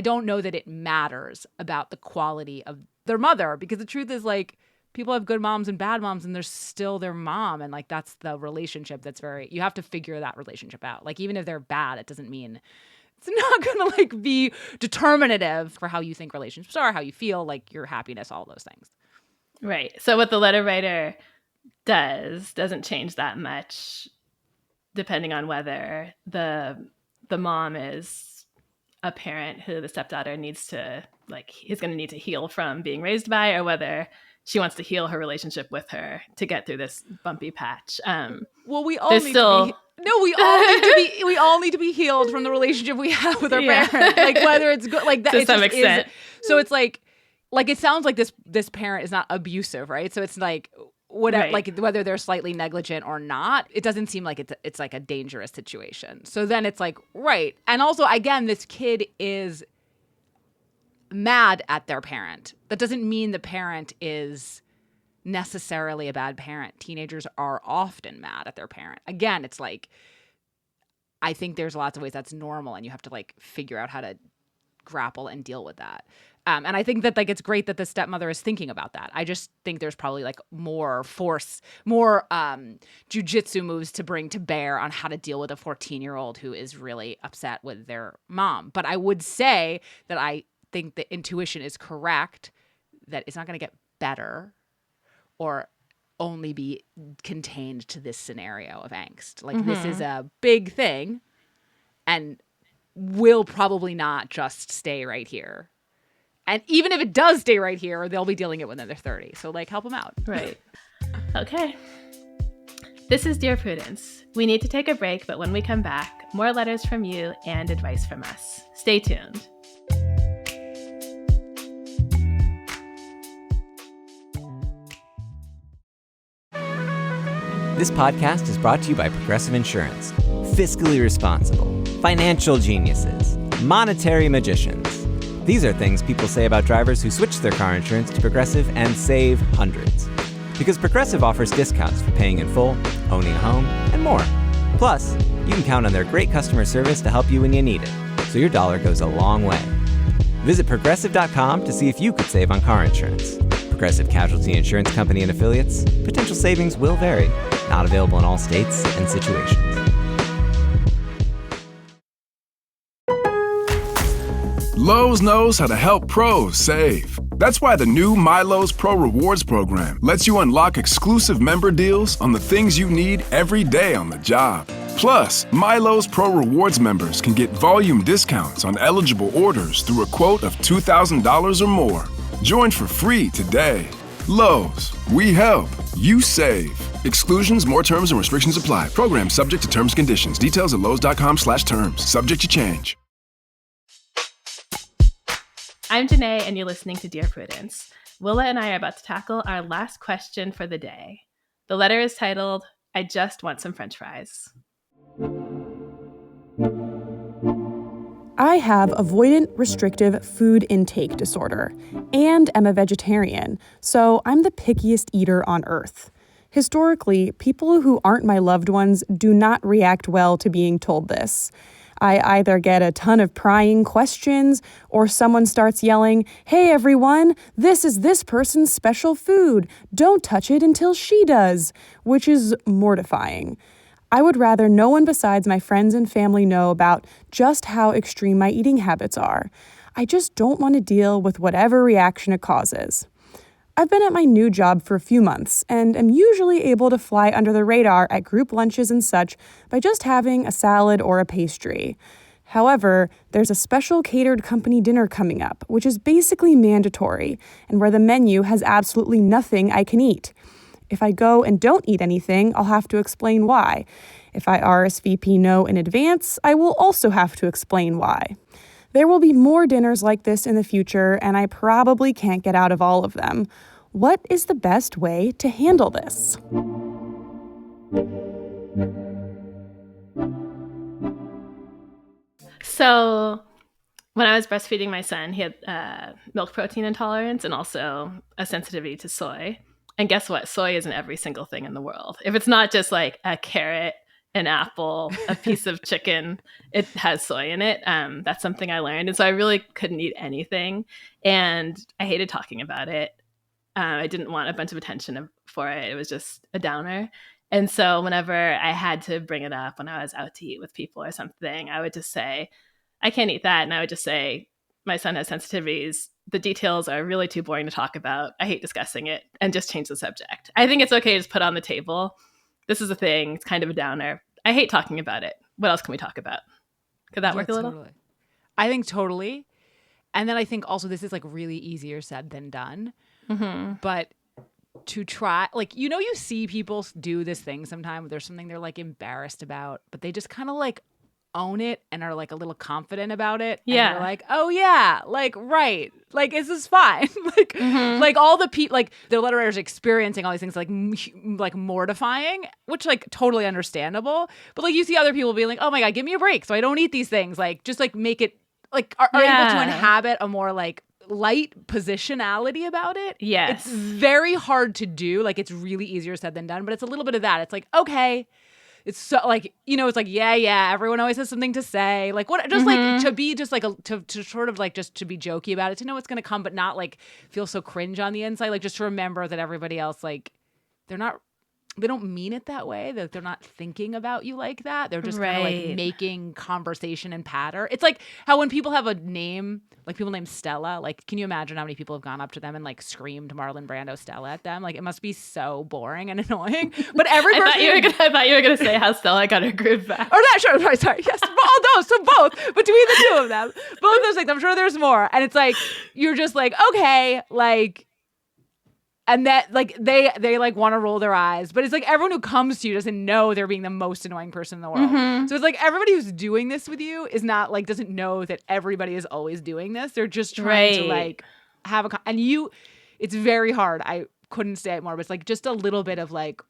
don't know that it matters about the quality of their mother, because the truth is like people have good moms and bad moms and they're still their mom. And like, that's the relationship you have to figure that relationship out. Like, even if they're bad, it doesn't mean it's not going to like be determinative for how you think relationships are, how you feel, like your happiness, all those things. Right. So what the letter writer doesn't change that much depending on whether the mom is a parent who the stepdaughter needs to is going to need to heal from being raised by, or whether she wants to heal her relationship with her to get through this bumpy patch. Well, we all need to be healed from the relationship we have with our parents. Like whether it's good, like that to some extent. So it's like it sounds like this parent is not abusive, right? So it's like whatever, like whether they're slightly negligent or not, it doesn't seem like it's like a dangerous situation. So then it's like, right. And also, again, this kid is mad at their parent. That doesn't mean the parent is necessarily a bad parent. Teenagers are often mad at their parent. Again, it's like, I think there's lots of ways that's normal and you have to like figure out how to grapple and deal with that. And I think that like it's great that the stepmother is thinking about that. I just think there's probably like more jujitsu moves to bring to bear on how to deal with a 14-year-old who is really upset with their mom. But I would say that I think the intuition is correct, that it's not going to get better or only be contained to this scenario of angst. Like this is a big thing and will probably not just stay right here. And even if it does stay right here, they'll be dealing it when they're 30. So like help them out. Right. Okay. This is Dear Prudence. We need to take a break, but when we come back, more letters from you and advice from us. Stay tuned. This podcast is brought to you by Progressive Insurance. Fiscally responsible, financial geniuses, monetary magicians. These are things people say about drivers who switch their car insurance to Progressive and save hundreds. Because Progressive offers discounts for paying in full, owning a home, and more. Plus, you can count on their great customer service to help you when you need it, so your dollar goes a long way. Visit Progressive.com to see if you could save on car insurance. Progressive Casualty Insurance Company and Affiliates. Potential savings will vary. Not available in all states and situations. Lowe's knows how to help pros save. That's why the new MyLowe's Pro Rewards program lets you unlock exclusive member deals on the things you need every day on the job. Plus, MyLowe's Pro Rewards members can get volume discounts on eligible orders through a quote of $2,000 or more. Join for free today. Lowe's, we help, you save. Exclusions, more terms and restrictions apply. Program subject to terms and conditions. Details at lowes.com/terms. Subject to change. I'm Jenée, and you're listening to Dear Prudence. Willa and I are about to tackle our last question for the day. The letter is titled, I Just Want Some French Fries. I have avoidant restrictive food intake disorder and am a vegetarian, so I'm the pickiest eater on earth. Historically, people who aren't my loved ones do not react well to being told this. I either get a ton of prying questions or someone starts yelling, "Hey everyone, this is this person's special food. Don't touch it until she does," which is mortifying. I would rather no one besides my friends and family know about just how extreme my eating habits are. I just don't want to deal with whatever reaction it causes. I've been at my new job for a few months and am usually able to fly under the radar at group lunches and such by just having a salad or a pastry. However, there's a special catered company dinner coming up, which is basically mandatory and where the menu has absolutely nothing I can eat. If I go and don't eat anything, I'll have to explain why. If I RSVP no in advance, I will also have to explain why. There will be more dinners like this in the future, and I probably can't get out of all of them. What is the best way to handle this? So when I was breastfeeding my son, he had milk protein intolerance and also a sensitivity to soy. And guess what? Soy is in every single thing in the world. If it's not just like a carrot, an apple, a piece of chicken, it has soy in it. That's something I learned. And so I really couldn't eat anything. And I hated talking about it. I didn't want a bunch of attention for it. It was just a downer. And so whenever I had to bring it up when I was out to eat with people or something, I would just say, I can't eat that. And I would just say, my son has sensitivities. The details are really too boring to talk about. I hate discussing it, and just change the subject. I think it's okay to just put on the table, this is a thing. It's kind of a downer. I hate talking about it. What else can we talk about? Could that work a little? Totally. I think totally. And then I think also this is like really easier said than done. Mm-hmm. But to try, like, you know, you see people do this thing sometimes where there's something they're like embarrassed about, but they just kind of like own it and are like a little confident about it. Yeah. And you're like, oh yeah, like, right. Like, this is fine. Like, like all the people, like the letter writers experiencing all these things like mortifying, which like totally understandable. But like you see other people being like, oh my God, give me a break so I don't eat these things. Like, just like make it like, are able to inhabit a more like light positionality about it. Yes. It's very hard to do. Like, it's really easier said than done, but it's a little bit of that. It's like, okay. It's so like, you know, it's like, yeah, everyone always has something to say. Like, what, just like to be just like, to sort of like, just to be jokey about it, to know it's going to come, but not like feel so cringe on the inside. Like, just to remember that everybody else, like, they don't mean it that way. That they're not thinking about you like that. They're just kind of like making conversation and patter. It's like how when people have a name, like people named Stella, like, can you imagine how many people have gone up to them and like screamed Marlon Brando Stella at them? Like, it must be so boring and annoying. But every person, I thought you were gonna say how Stella got her groove back. Or that, sure, sorry, yes, all those, so both between the two of them, both those things. I'm sure there's more, and it's like you're just like, okay, like. And that, like, they like want to roll their eyes. But it's like everyone who comes to you doesn't know they're being the most annoying person in the world. Mm-hmm. So it's like everybody who's doing this with you is not, like, doesn't know that everybody is always doing this. They're just trying to, like, have a... And you... It's very hard. I couldn't say it more, but it's, like, just a little bit of, like,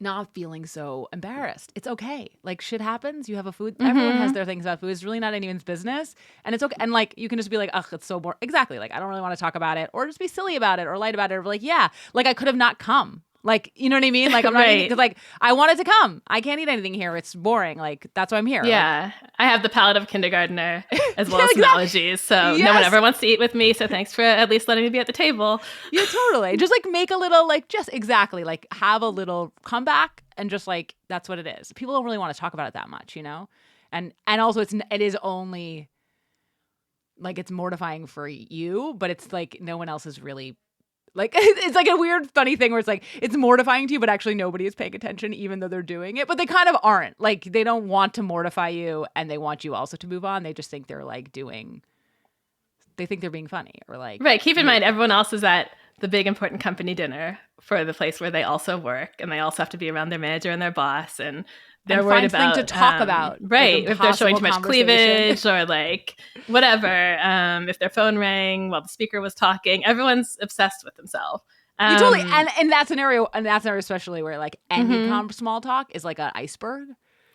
not feeling so embarrassed. It's okay. Like shit happens. You have a food. Everyone has their things about food. It's really not anyone's business. And it's okay. And like, you can just be like, ugh, it's so boring. Exactly. Like, I don't really want to talk about it, or just be silly about it or light about it. Or like, yeah, like I could have not come. Like, you know what I mean? Like, I'm not eating because like I wanted to come. I can't eat anything here. It's boring. Like, that's why I'm here. Yeah. Like, I have the palate of a kindergartner as well as some allergies. So no one ever wants to eat with me. So thanks for at least letting me be at the table. Yeah, totally. Just like make a little, like, just exactly like have a little comeback and just like, that's what it is. People don't really want to talk about it that much, you know? And also it is only like, it's mortifying for you, but it's like no one else is really like, it's like a weird, funny thing where it's like, it's mortifying to you, but actually nobody is paying attention, even though they're doing it. But they kind of aren't. Like, they don't want to mortify you, and they want you also to move on. They just think they're like they think they're being funny or like. Right. Keep in mind, everyone else is at the big important company dinner for the place where they also work, and they also have to be around their manager and their boss, and they're worried about to talk about, right? Like if they're showing too much cleavage or like whatever, if their phone rang while the speaker was talking, everyone's obsessed with themselves. You totally, and in that scenario, especially where like any small talk is like an iceberg.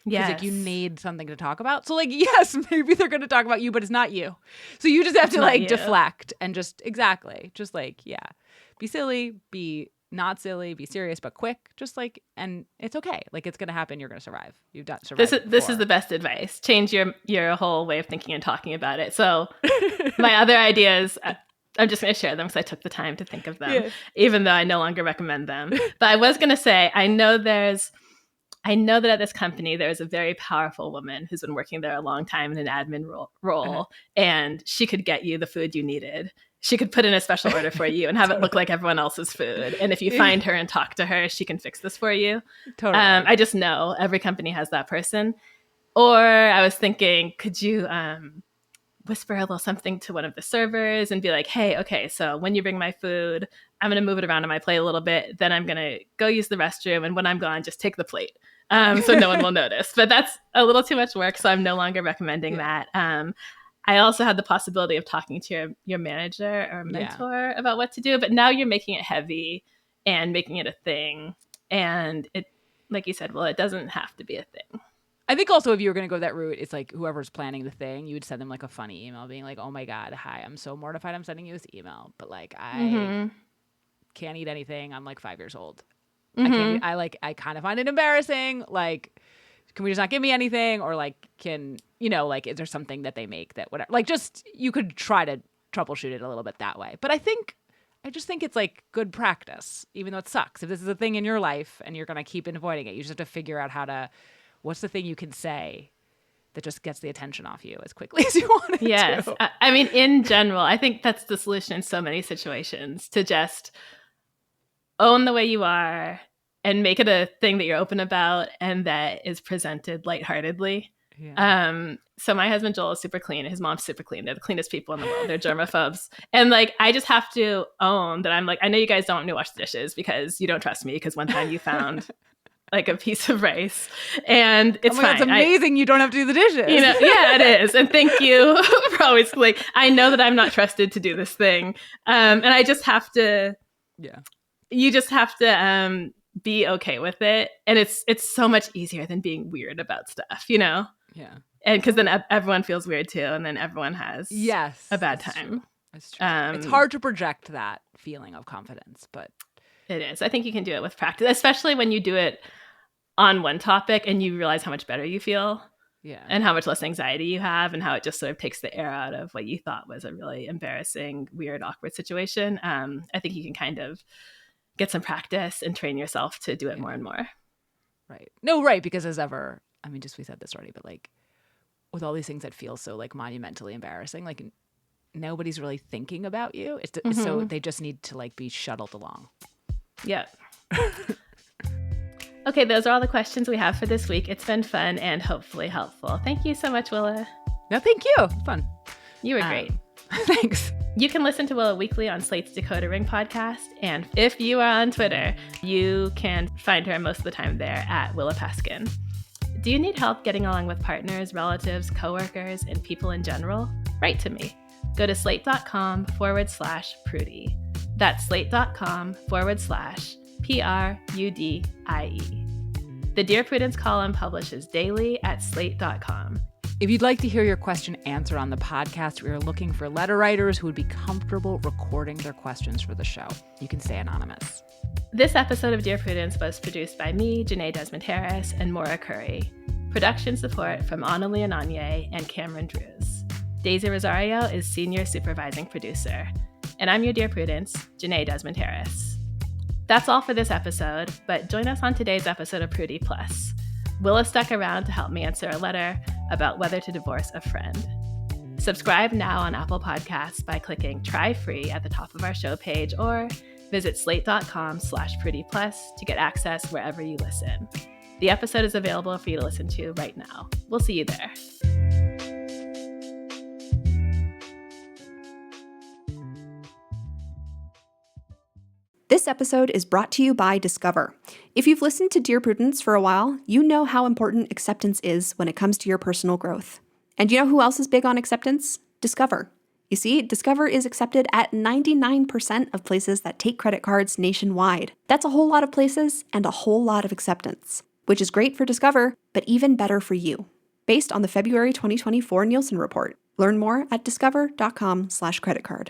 Yes. Like you need something to talk about. So like, yes, maybe they're going to talk about you, but it's not you. So you just have to like deflect and just just like, yeah, be silly, be not silly, be serious, but quick, just like, and it's okay. Like it's going to happen. You're going to survive. You've done survived. This is the best advice. Change your whole way of thinking and talking about it. So my other ideas, I'm just going to share them because I took the time to think of them, even though I no longer recommend them. But I was going to say, I know that at this company, there's a very powerful woman who's been working there a long time in an admin role, and she could get you the food you needed. She could put in a special order for you and have it look like everyone else's food. And if you find her and talk to her, she can fix this for you. Totally. I just know every company has that person. Or I was thinking, could you whisper a little something to one of the servers and be like, hey, okay, so when you bring my food, I'm going to move it around on my plate a little bit. Then I'm going to go use the restroom. And when I'm gone, just take the plate. So no one will notice. But that's a little too much work. So I'm no longer recommending that. I also had the possibility of talking to your manager or mentor about what to do. But now you're making it heavy and making it a thing. And it, like you said, well, it doesn't have to be a thing. I think also if you were going to go that route, it's like whoever's planning the thing, you would send them like a funny email being like, oh my God, hi, I'm so mortified I'm sending you this email. But like, I can't eat anything. I'm like 5 years old. I kind of find it embarrassing. Like, can we just not give me anything? Or like, like, is there something that they make that whatever, like just, you could try to troubleshoot it a little bit that way. But I just think it's like good practice, even though it sucks. If this is a thing in your life and you're going to keep avoiding it, you just have to figure out what's the thing you can say that just gets the attention off you as quickly as you want it to. Yes. I mean, in general, I think that's the solution in so many situations, to just own the way you are and make it a thing that you're open about and that is presented lightheartedly. Yeah. So my husband Joel is super clean. His mom's super clean. They're the cleanest people in the world. They're germaphobes. And like, I just have to own that I'm like, I know you guys don't want me to wash the dishes because you don't trust me because one time you found like a piece of rice and it's fine. It's amazing you don't have to do the dishes. Yeah, it is. And thank you for always like, I know that I'm not trusted to do this thing. And I just have to, you just have to be okay with it. And it's so much easier than being weird about stuff, Yeah. And because then everyone feels weird too. And then everyone has a bad time. That's true. It's hard to project that feeling of confidence, but it is. I think you can do it with practice, especially when you do it on one topic and you realize how much better you feel. Yeah. And how much less anxiety you have and how it just sort of takes the air out of what you thought was a really embarrassing, weird, awkward situation. I think you can kind of get some practice and train yourself to do it more and more. Right. No, right. Because we said this already, but like with all these things that feel so like monumentally embarrassing, like nobody's really thinking about you. So they just need to like be shuttled along. Yeah. Okay, those are all the questions we have for this week. It's been fun and hopefully helpful. Thank you so much, Willa. No, thank you. It's fun. You were great. Thanks. You can listen to Willa weekly on Slate's Decoder Ring podcast. And if you are on Twitter, you can find her most of the time there at Willa Paskin. Do you need help getting along with partners, relatives, coworkers, and people in general? Write to me. Go to slate.com/Prudie. That's slate.com/PRUDIE. The Dear Prudence column publishes daily at slate.com. If you'd like to hear your question answered on the podcast, we are looking for letter writers who would be comfortable recording their questions for the show. You can stay anonymous. This episode of Dear Prudence was produced by me, Jenée Desmond Harris, and Maura Currie. Production support from Anuli and Ononye and Cameron Drews. Daisy Rosario is senior supervising producer. And I'm your Dear Prudence, Jenée Desmond Harris. That's all for this episode, but join us on today's episode of Prudie Plus. Willa stuck around to help me answer a letter about whether to divorce a friend. Subscribe now on Apple Podcasts by clicking Try Free at the top of our show page, or visit slate.com/PrudiePlus to get access wherever you listen. The episode is available for you to listen to right now. We'll see you there. This episode is brought to you by Discover. If you've listened to Dear Prudence for a while, you know how important acceptance is when it comes to your personal growth. And you know who else is big on acceptance? Discover. You see, Discover is accepted at 99% of places that take credit cards nationwide. That's a whole lot of places and a whole lot of acceptance, which is great for Discover, but even better for you. Based on the February 2024 Nielsen report. Learn more at discover.com/creditcard.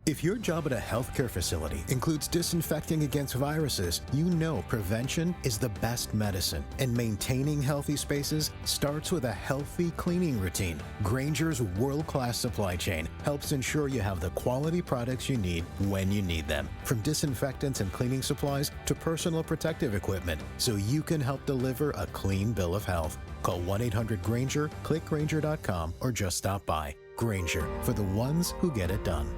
If your job at a healthcare facility includes disinfecting against viruses, you know prevention is the best medicine. And maintaining healthy spaces starts with a healthy cleaning routine. Grainger's world-class supply chain helps ensure you have the quality products you need when you need them. From disinfectants and cleaning supplies to personal protective equipment, so you can help deliver a clean bill of health. Call 1-800-GRAINGER, click Grainger.com, or just stop by. Grainger, for the ones who get it done.